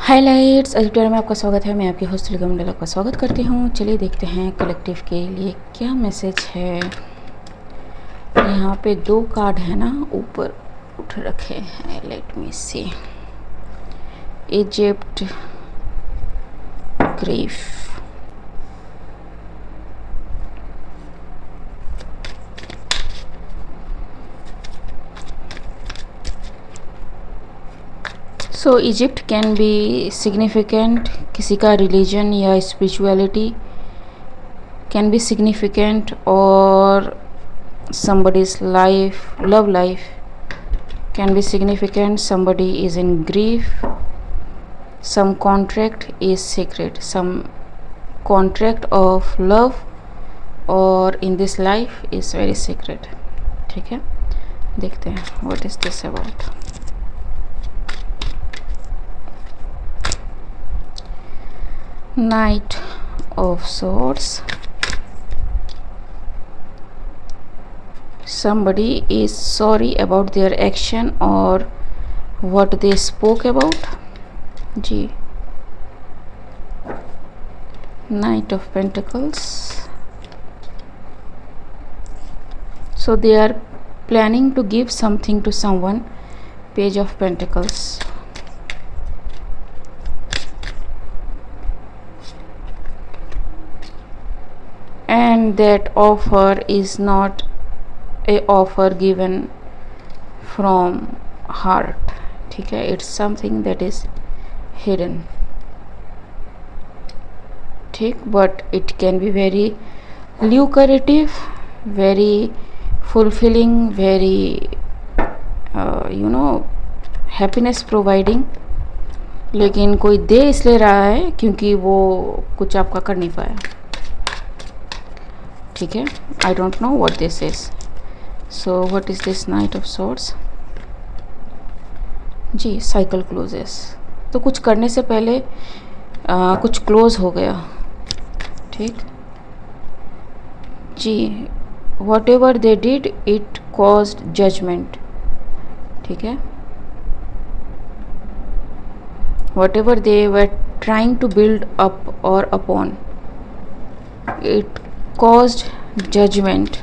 Highlights editor में आपका स्वागत है। मैं आपकी होस्ट मंडला का स्वागत करती हूँ। चलिए देखते हैं कलेक्टिव के लिए क्या मैसेज है। यहाँ पे 2 कार्ड है ना, ऊपर उठ रखे हैं। Let me see. Egypt, grief, so Egypt can be significant. किसी का रिलीजन या स्पिरिचुअलिटी कैन बी सिग्निफिकेंट, और somebody's life, love life can be significant. Somebody is in grief. Some contract is secret. Some contract of love or in this life is very secret. ठीक है, देखते हैं what is this about. Knight of Swords. Somebody is sorry about their action or what they spoke about. Ji, Knight of Pentacles. So they are planning to give something to someone. Page of Pentacles. And that offer is not a offer given from heart. ठीक है, it's something that is hidden. ठीक, but it can be very lucrative, very fulfilling, very happiness providing. लेकिन कोई दे इसलिए रहा है क्योंकि वो कुछ आपका कर नहीं पाया. ठीक है, I don't know what this is. So what is this Knight of Swords? जी, साइकिल क्लोजेस. तो कुछ करने से पहले कुछ क्लोज हो गया. ठीक जी, whatever they did it caused judgment. ठीक है, whatever they were trying to build up और अपॉन, इट कॉज्ड जजमेंट.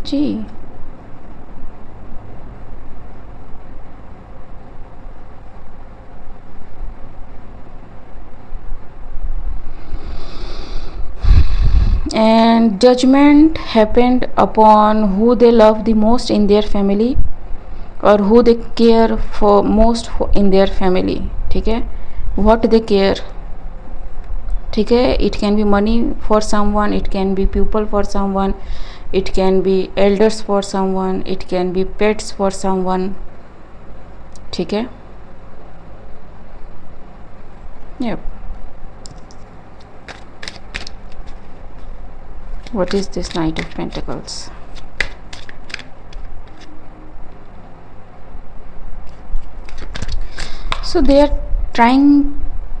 जी, and judgment happened upon who they love the most in their family or who they care for most in their family. ठीक है, what they care. ठीक है, it can be money for someone, it can be people for someone, it can be elders for someone, it can be pets for someone. ठीक है, yep. What is this Knight of Pentacles? So they are trying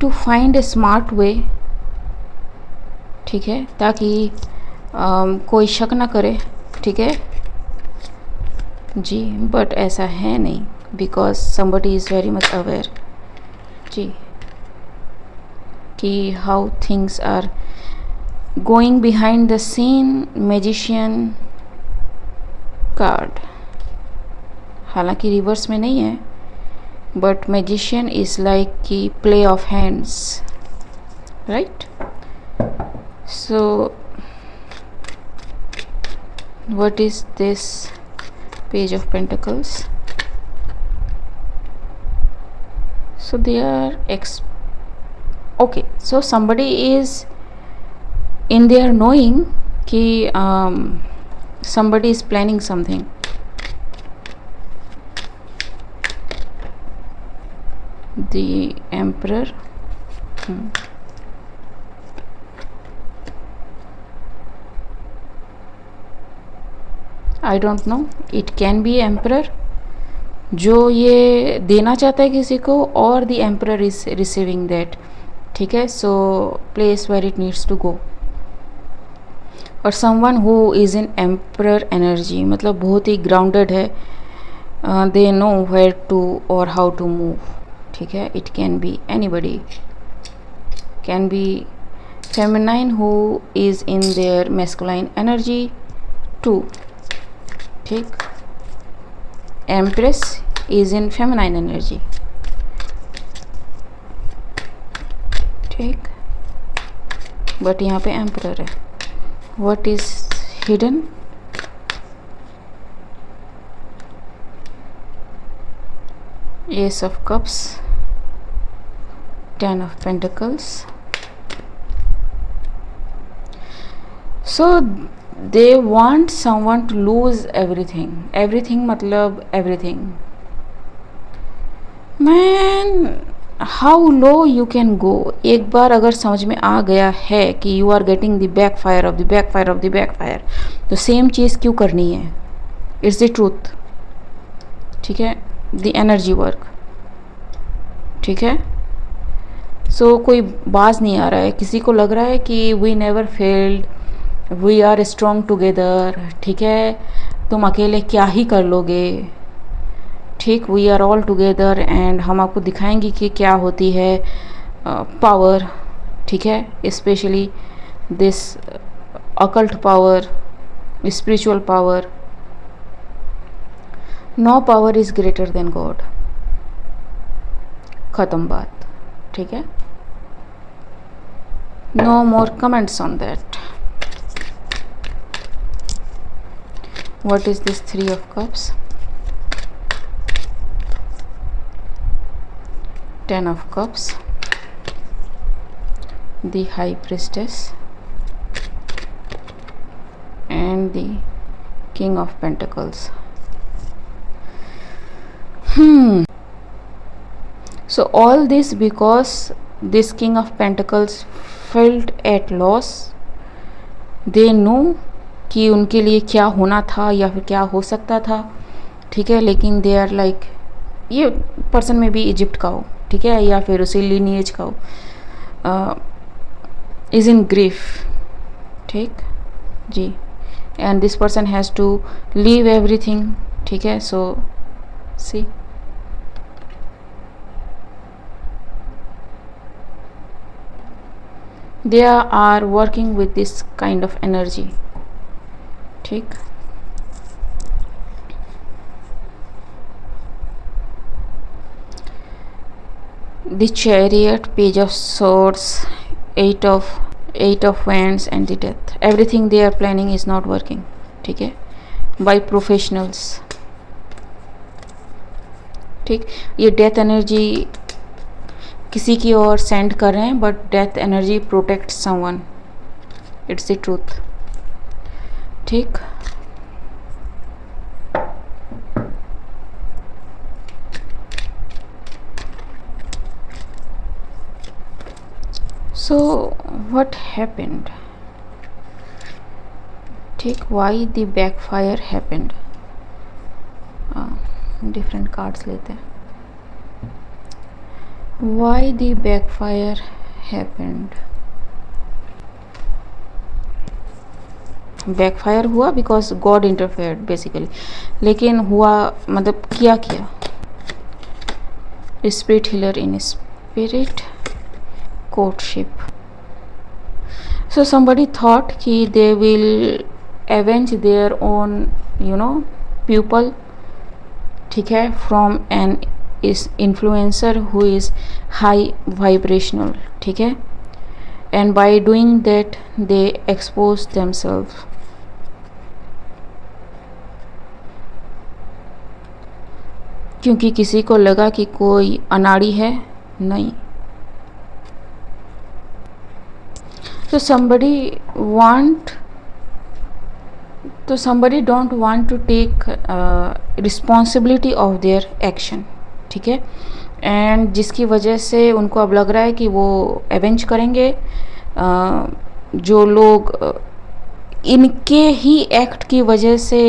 to find a smart way. ठीक है, ताकि कोई शक ना करे. ठीक है जी, बट ऐसा है नहीं, because somebody is very much aware जी कि how things are going behind the scene. Magician card, हालांकि रिवर्स में नहीं है, बट मैजिशियन इज लाइक कि play of hands, right. So what is this Page of Pentacles? So they are okay, so somebody is in their knowing कि somebody is planning something. The Emperor. I don't know, it can be Emperor जो ये देना चाहता है किसी को, और the Emperor is receiving that. ठीक है, so place where it needs to go. और someone who is in emperor energy मतलब बहुत ही ग्राउंडेड है, दे नो वेयर टू और हाउ टू मूव, ठीक है. It can be anybody, can be feminine who is in their masculine energy too, ठीक. Empress is in feminine energy, ठीक. But यहाँ पे एम्परर है. What is hidden? Ace of cups, 10 of pentacles. So they want someone to lose everything. Everything मतलब everything. Man, how low you can go. एक बार अगर समझ में आ गया है कि you are getting the back fire of the back fire of the back fire, तो सेम चीज़ क्यों करनी है? इट्स द ट्रूथ, ठीक है. द एनर्जी वर्क, ठीक है. सो कोई बाज नहीं आ रहा है. किसी को लग रहा है कि we never failed, we are strong together, ठीक है. तुम अकेले क्या ही कर लोगे, ठीक. We are all together and हम आपको दिखाएंगे कि क्या होती है पावर, ठीक है. Specially this occult power, spiritual power. No power is greater than God. ख़त्म बात, ठीक है. No more comments on that. What is this 3 of cups? 10 of cups, the high priestess and the king of pentacles. So all this because this king of pentacles felt at loss. They know कि उनके लिए क्या होना था या फिर क्या हो सकता था, ठीक है. लेकिन दे आर लाइक, ये पर्सन में भी इजिप्ट का हो, ठीक है, या फिर उसी लीनिएज का हो, इज़ इन ग्रीफ, ठीक जी. And this person has to leave everything, ठीक है. So see, they are working with this kind of energy, ठीक. The chariot, page of swords, eight of wands and the death. Everything they are planning is not working, ठीक है, by professionals, ठीक. ये death energy किसी की ओर send कर रहे हैं, but death energy protect someone. It's the truth, ठीक. So what happened, ठीक. why the backfire happened? different cards लेते हैं. why the backfire happened? backfire हुआ because God interfered basically. लेकिन हुआ मतलब क्या किया? spirit healer in spirit, courtship. So somebody thought कि they will avenge their own, pupil, ठीक है, from an is influencer who is high vibrational, ठीक है. and by doing that they expose themselves. क्योंकि किसी को लगा कि कोई अनाड़ी है, नहीं. So somebody don't want to take responsibility of their action, ठीक है. एंड जिसकी वजह से उनको अब लग रहा है कि वो एवेंज करेंगे. जो लोग इनके ही एक्ट की वजह से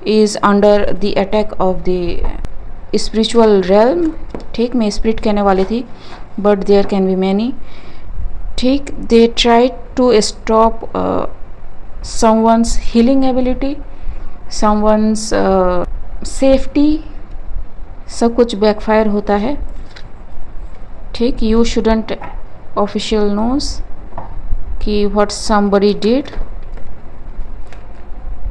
is under the attack of the spiritual realm, ठीक. मैं स्पिरिट कहने वाली थी, but there can be many, ठीक. They try to stop someone's healing ability, someone's safety, सब कुछ बैकफायर होता है. ठीक, you shouldn't official knows कि what somebody did.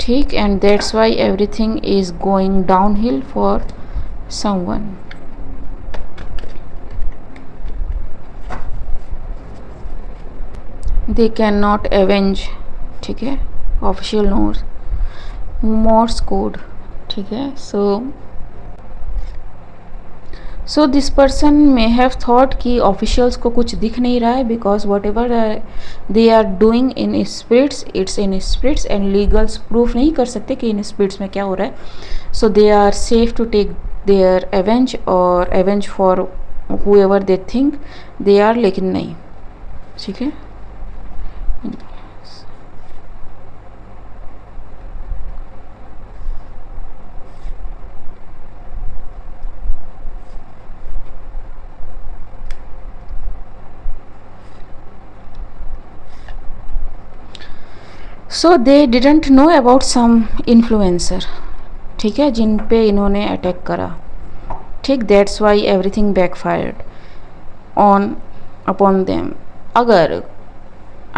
ठीक, and that's why everything is going downhill for someone. They cannot avenge. ठीक है, ऑफिशियल नोट, मोर्स कोड. ठीक है, so this person may have thought कि ऑफिशियल्स को कुछ दिख नहीं रहा है because whatever they are doing in spirits, it's in spirits and legals proof नहीं कर सकते कि इन स्पिरिट्स में क्या हो रहा है. So they are safe to take their avenge और avenge for whoever they think they are, लेकिन नहीं. ठीक है, so they didn't know about some influencer. ठीक है, जिन पे इन्होंने अटैक करा. ठीक, that's why everything backfired on upon them. अगर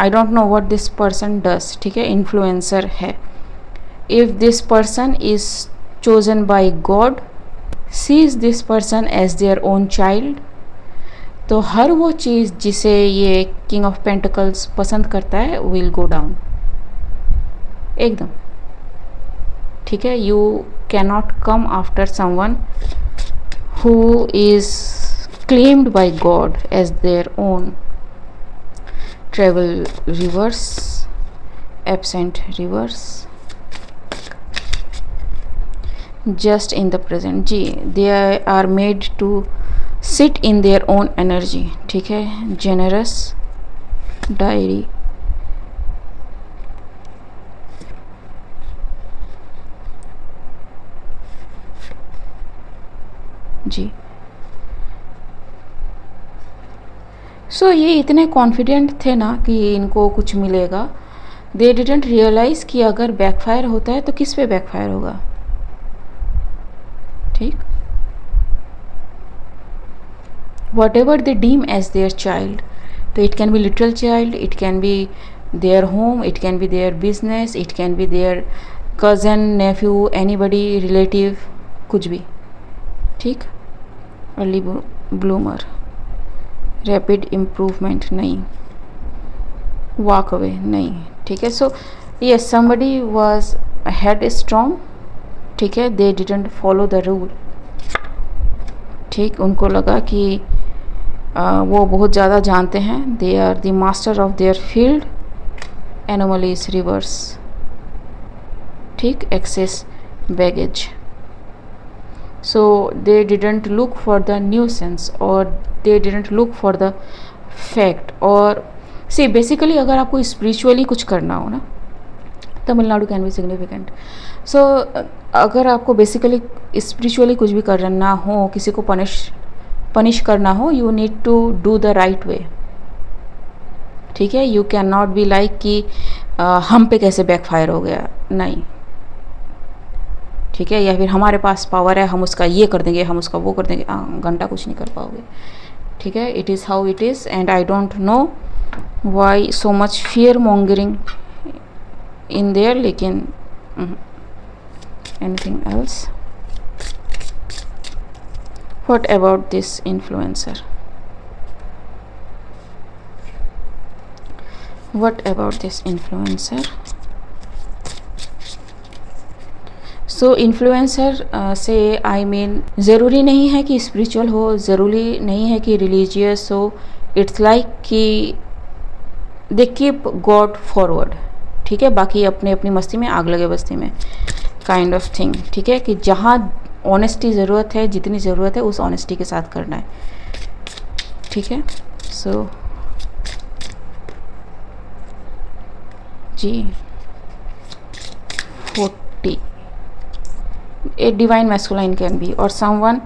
I don't know what this person does. ठीक है, इन्फ्लुएंसर है. If this person is chosen by God, sees this person as their own child, तो हर वो चीज़ जिसे ये किंग ऑफ पेंटिकल्स पसंद करता है विल गो डाउन एकदम. ठीक है, you cannot come after someone who is claimed by God as their own. Travel reverse, absent reverse, just in the present. जी, they are made to sit in their own energy. ठीक है, generous, diary. जी, सो ये इतने confident थे ना कि इनको कुछ मिलेगा. दे डिडंट रियलाइज कि अगर बैकफायर होता है तो किस पे बैकफायर होगा. ठीक, whatever they deem as their child, तो it can be little child, it can be their home, it can be their business, it can be their cousin, nephew, anybody, relative, कुछ भी. ठीक, early bloomer, rapid improvement नहीं, walk away नहीं. ठीक है, so yes, somebody was head strong. ठीक है, they didn't follow the rule. ठीक, उनको लगा कि वो बहुत ज़्यादा जानते हैं. दे are the master of their field. Anomalies reverse. ठीक, excess baggage. So they didn't look for the nuisance or they didn't look for the fact. और see basically अगर आपको spiritually कुछ करना हो ना, तमिलनाडु कैन बी सिग्निफिकेंट. सो अगर आपको बेसिकली स्पिरिचुअली कुछ भी करना हो, किसी को पनिश करना हो, you need to do the right way. ठीक है, you can not be like कि हम पे कैसे बैकफायर हो गया, नहीं. ठीक है, या फिर हमारे पास पावर है, हम उसका ये कर देंगे, हम उसका वो कर देंगे, घंटा कुछ नहीं कर पाओगे. ठीक है, it is how it is and I don't know why so much fear mongering in there. लेकिन anything else. What about this influencer, what about this influencer. So influencer से आई मीन ज़रूरी नहीं है कि स्पिरिचुअल हो, ज़रूरी नहीं है कि रिलीजियस हो. इट्स लाइक कि दे कीप गॉड फॉरवर्ड. ठीक है, बाकी अपने अपनी मस्ती में, आग लगे बस्ती में काइंड ऑफ थिंग. ठीक है, कि जहाँ ऑनेस्टी ज़रूरत है, जितनी ज़रूरत है उस ऑनेस्टी के साथ करना है. ठीक है, सो जी 40. A divine masculine can be or someone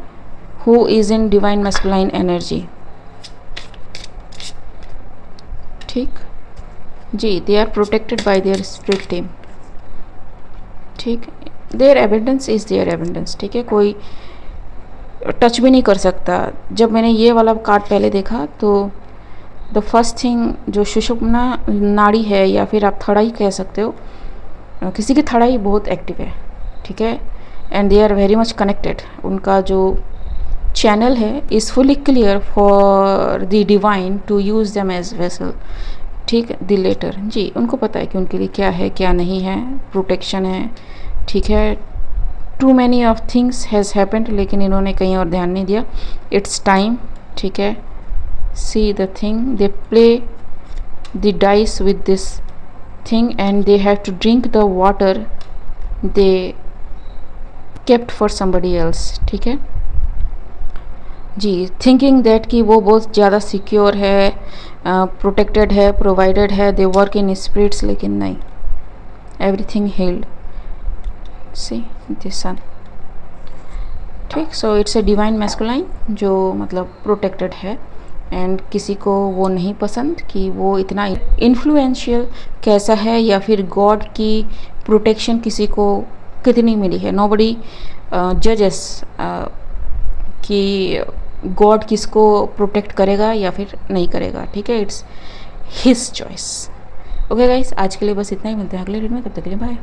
who is in divine masculine energy. ठीक, जी, they are protected by their spirit team. ठीक, there evidence is there evidence. ठीक है, कोई टच भी नहीं कर सकता। जब मैंने ये वाला कार्ड पहले देखा तो द फर्स्ट थिंग जो सुषुम्ना नाड़ी है या फिर आप थड़ाई कह सकते हो, किसी की थड़ाई बहुत एक्टिव है। ठीक है, and they are very much connected. उनका जो चैनल है is fully clear for the divine to use them as vessel. ठीक, द लेटर जी, उनको पता है कि उनके लिए क्या है क्या नहीं है, प्रोटेक्शन है। ठीक है, too many of things has happened, लेकिन इन्होंने कहीं और ध्यान नहीं दिया। It's time. ठीक है, see the thing, they play the dice with this thing and they have to drink the water they kept for somebody else. ठीक है जी, थिंकिंग दैट कि वो बहुत ज़्यादा सिक्योर है, प्रोटेक्टेड है, प्रोवाइडेड है, दे वर्क इन स्पिरिट्स, लेकिन नहीं, एवरीथिंग हील्ड। सी दिस सन। ठीक, so it's a divine masculine जो मतलब प्रोटेक्टेड है, एंड किसी को वो नहीं पसंद कि वो इतना इन्फ्लुएंशियल कैसा है, या फिर गॉड की प्रोटेक्शन किसी को कितनी मिली है। नोबडी जजेस कि गॉड किसको प्रोटेक्ट करेगा या फिर नहीं करेगा। ठीक है, it's his choice. Okay guys, आज के लिए बस इतना ही। मिलते हैं अगले वीडियो में, तब तक के लिए बाय।